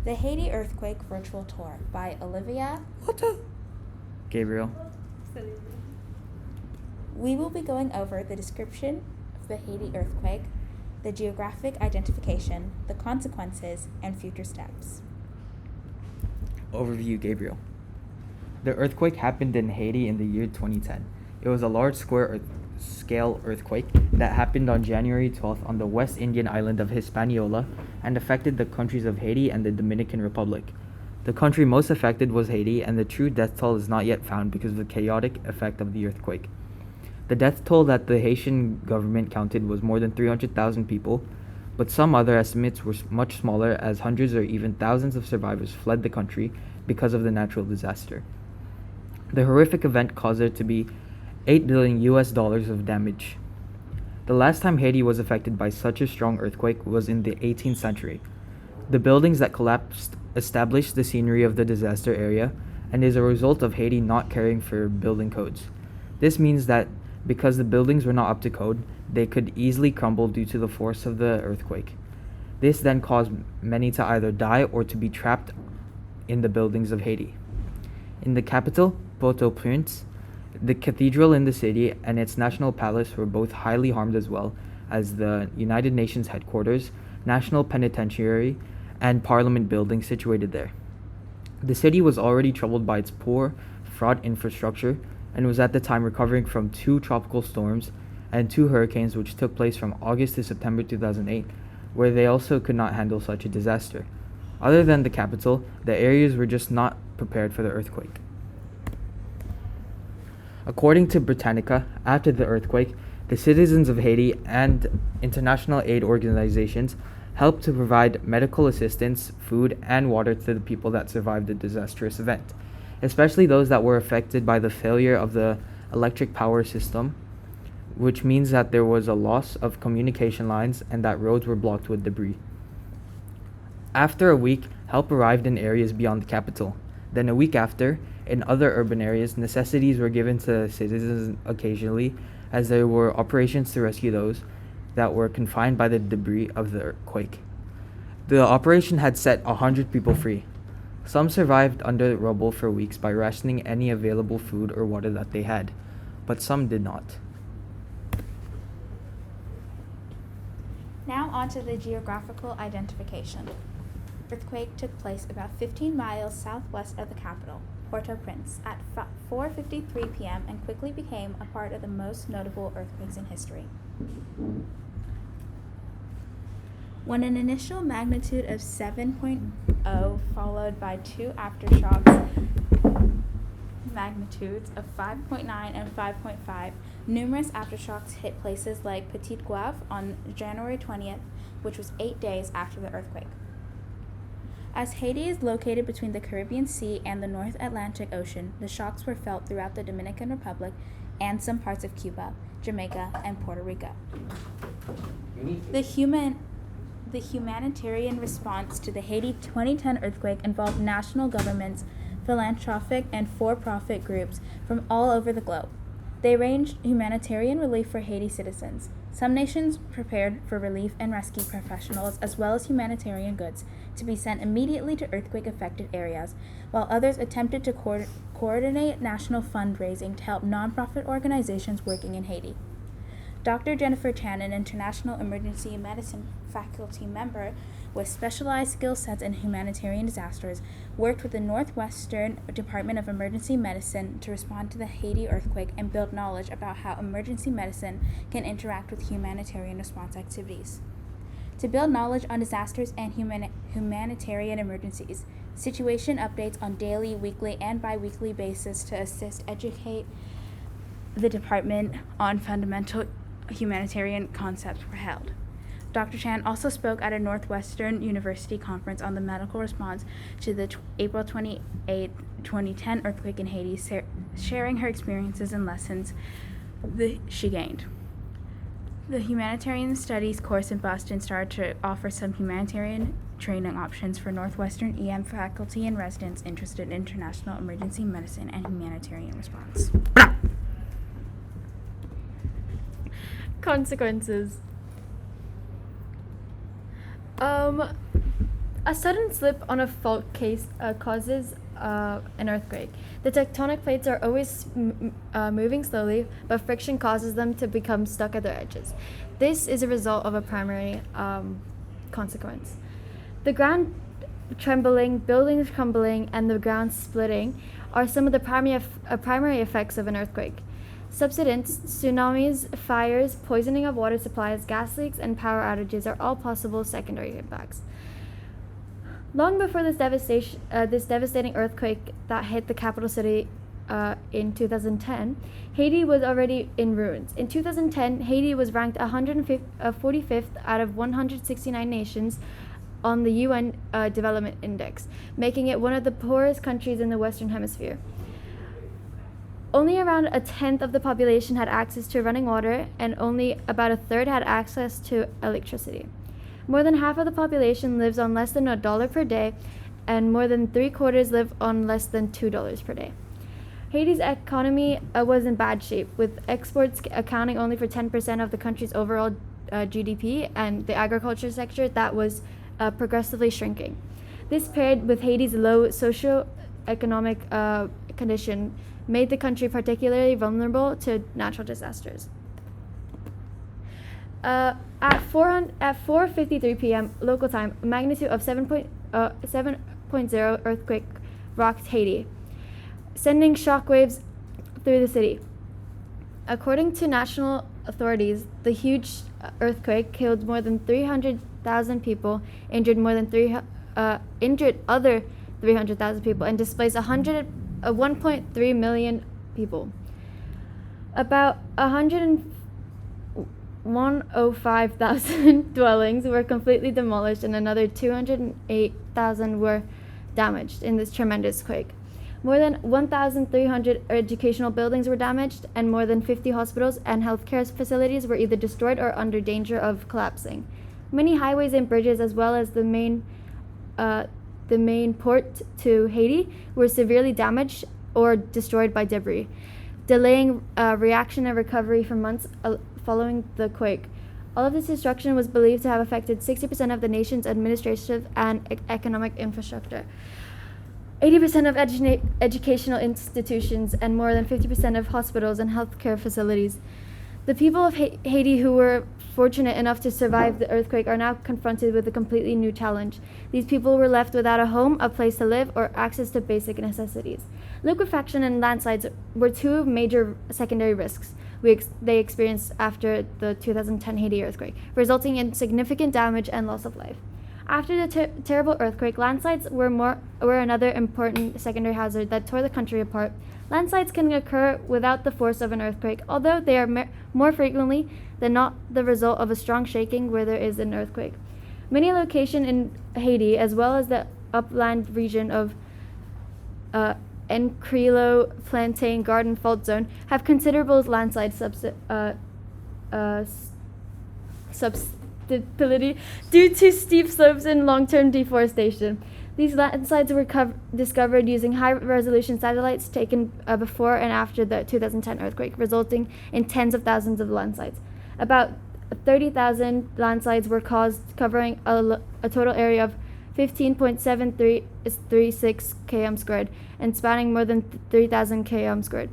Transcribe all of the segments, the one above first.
The Haiti Earthquake Virtual Tour by Olivia. Lotte. Gabriel. Selena. We will be going over the description of the Haiti earthquake, the geographic identification, the consequences, and future steps. Overview. Gabriel. The earthquake happened in Haiti in the year 2010. It was a large-scale earthquake that happened on January 12th on the West Indian island of Hispaniola and affected the countries of Haiti and the Dominican Republic. The country most affected was Haiti, and the true death toll is not yet found because of the chaotic effect of the earthquake. The death toll that the Haitian government counted was more than 300,000 people, but some other estimates were much smaller, as hundreds or even thousands of survivors fled the country because of the natural disaster. The horrific event caused there to be $8 billion of damage. The last time Haiti was affected by such a strong earthquake was in the 18th century. The buildings that collapsed established the scenery of the disaster area and is a result of Haiti not caring for building codes. This means that because the buildings were not up to code, they could easily crumble due to the force of the earthquake. This then caused many to either die or to be trapped in the buildings of Haiti. In the capital, Port-au-Prince, the cathedral in the city and its national palace were both highly harmed, as well as the United Nations headquarters, national penitentiary, and parliament building situated there. The city was already troubled by its poor, fraught infrastructure and was at the time recovering from 2 tropical storms and 2 hurricanes which took place from August to September 2008, where they also could not handle such a disaster. Other than the capital, the areas were just not prepared for the earthquake. According to Britannica, after the earthquake, the citizens of Haiti and international aid organizations helped to provide medical assistance, food, and water to the people that survived the disastrous event, especially those that were affected by the failure of the electric power system, which means that there was a loss of communication lines and that roads were blocked with debris. After a week, help arrived in areas beyond the capital. Then a week after, in other urban areas, necessities were given to citizens occasionally, as there were operations to rescue those that were confined by the debris of the earthquake. The operation had set 100 people free. Some survived under rubble for weeks by rationing any available food or water that they had, but some did not. Now on to the geographical identification. Earthquake took place about 15 miles southwest of the capital, Port-au-Prince, at 4:53 p.m. and quickly became a part of the most notable earthquakes in history. When an initial magnitude of 7.0 followed by 2 aftershocks magnitudes of 5.9 and 5.5, numerous aftershocks hit places like Petit Goâve on January 20th, which was 8 days after the earthquake. As Haiti is located between the Caribbean Sea and the North Atlantic Ocean, the shocks were felt throughout the Dominican Republic and some parts of Cuba, Jamaica, and Puerto Rico. The humanitarian response to the Haiti 2010 earthquake involved national governments, philanthropic, and for-profit groups from all over the globe. They arranged humanitarian relief for Haiti citizens. Some nations prepared for relief and rescue professionals, as well as humanitarian goods, to be sent immediately to earthquake-affected areas, while others attempted to coordinate national fundraising to help nonprofit organizations working in Haiti. Dr. Jennifer Chan, an international emergency medicine faculty member with specialized skill sets in humanitarian disasters, worked with the Northwestern Department of Emergency Medicine to respond to the Haiti earthquake and build knowledge about how emergency medicine can interact with humanitarian response activities. To build knowledge on disasters and humanitarian emergencies, situation updates on daily, weekly, and bi-weekly basis to educate the department on fundamental humanitarian concepts were held. Dr. Chan also spoke at a Northwestern University conference on the medical response to the April 28, 2010 earthquake in Haiti, sharing her experiences and lessons she gained. The Humanitarian Studies course in Boston started to offer some humanitarian training options for Northwestern EM faculty and residents interested in international emergency medicine and humanitarian response. Consequences. A sudden slip on a fault case causes an earthquake. The tectonic plates are always moving slowly, but friction causes them to become stuck at their edges. This is a result of a primary consequence. The ground trembling, buildings crumbling, and the ground splitting are some of the primary effects of an earthquake. Subsidence, tsunamis, fires, poisoning of water supplies, gas leaks, and power outages are all possible secondary impacts. Long before this devastating earthquake that hit the capital city in 2010, Haiti was already in ruins. In 2010, Haiti was ranked 145th out of 169 nations on the UN Development Index, making it one of the poorest countries in the Western Hemisphere. Only around a tenth of the population had access to running water, and only about a third had access to electricity. More than half of the population lives on less than $1 per day, and more than 3/4 live on less than $2 per day. Haiti's economy was in bad shape, with exports accounting only for 10% of the country's overall GDP, and the agriculture sector that was progressively shrinking. This, paired with Haiti's low socio-economic condition, made the country particularly vulnerable to natural disasters. At 4:53 p.m. local time, a magnitude of 7.0 earthquake rocked Haiti, sending shockwaves through the city. According to national authorities, the huge earthquake killed more than 300,000 people, injured other 300,000 people, and displaced 1.3 million people. About 105,000 dwellings were completely demolished, and another 208,000 were damaged in this tremendous quake. More than 1,300 educational buildings were damaged, and more than 50 hospitals and healthcare facilities were either destroyed or under danger of collapsing. Many highways and bridges, as well as the main port to Haiti, were severely damaged or destroyed by debris, delaying reaction and recovery for months following the quake. All of this destruction was believed to have affected 60% of the nation's administrative and economic infrastructure, 80% of educational institutions, and more than 50% of hospitals and healthcare facilities. The people of Haiti who were fortunate enough to survive the earthquake are now confronted with a completely new challenge. These people were left without a home, a place to live, or access to basic necessities. Liquefaction and landslides were two major secondary risks they experienced after the 2010 Haiti earthquake, resulting in significant damage and loss of life. After the terrible earthquake, landslides were another important secondary hazard that tore the country apart. Landslides can occur without the force of an earthquake, although they are more frequently than not the result of a strong shaking where there is an earthquake. Many locations in Haiti, as well as the upland region of Encrilo Plantain Garden Fault Zone, have considerable landslide susceptibility due to steep slopes and long-term deforestation. These landslides were discovered using high-resolution satellites taken before and after the 2010 earthquake, resulting in tens of thousands of landslides. About 30,000 landslides were caused, covering a total area of 15.7336 km squared and spanning more than 3,000 km squared,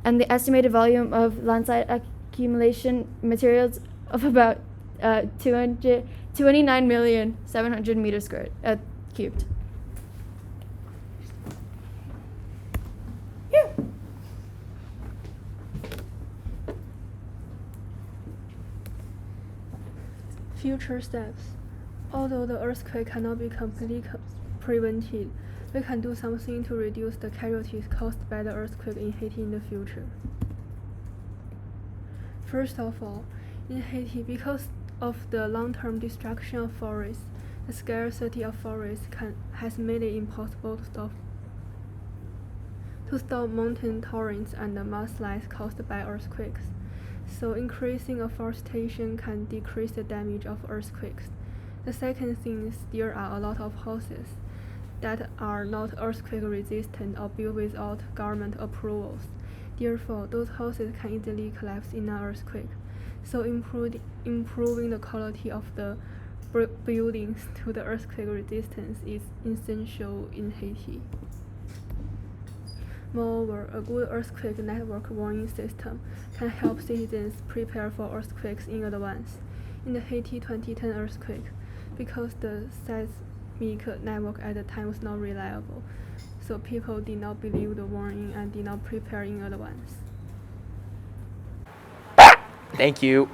and the estimated volume of landslide accumulation materials of about 29,700,000 meters squared cubed. Future steps. Although the earthquake cannot be completely prevented, we can do something to reduce the casualties caused by the earthquake in Haiti in the future. First of all, in Haiti, because of the long-term destruction of forests, the scarcity of forests has made it impossible to stop mountain torrents and mudslides caused by earthquakes. So increasing afforestation can decrease the damage of earthquakes. The second thing is there are a lot of houses that are not earthquake resistant or built without government approvals. Therefore, those houses can easily collapse in an earthquake. So improving the quality of the buildings to the earthquake resistance is essential in Haiti. Moreover, a good earthquake network warning system can help citizens prepare for earthquakes in advance. In the Haiti 2010 earthquake, because the seismic network at the time was not reliable, so people did not believe the warning and did not prepare in advance. Thank you.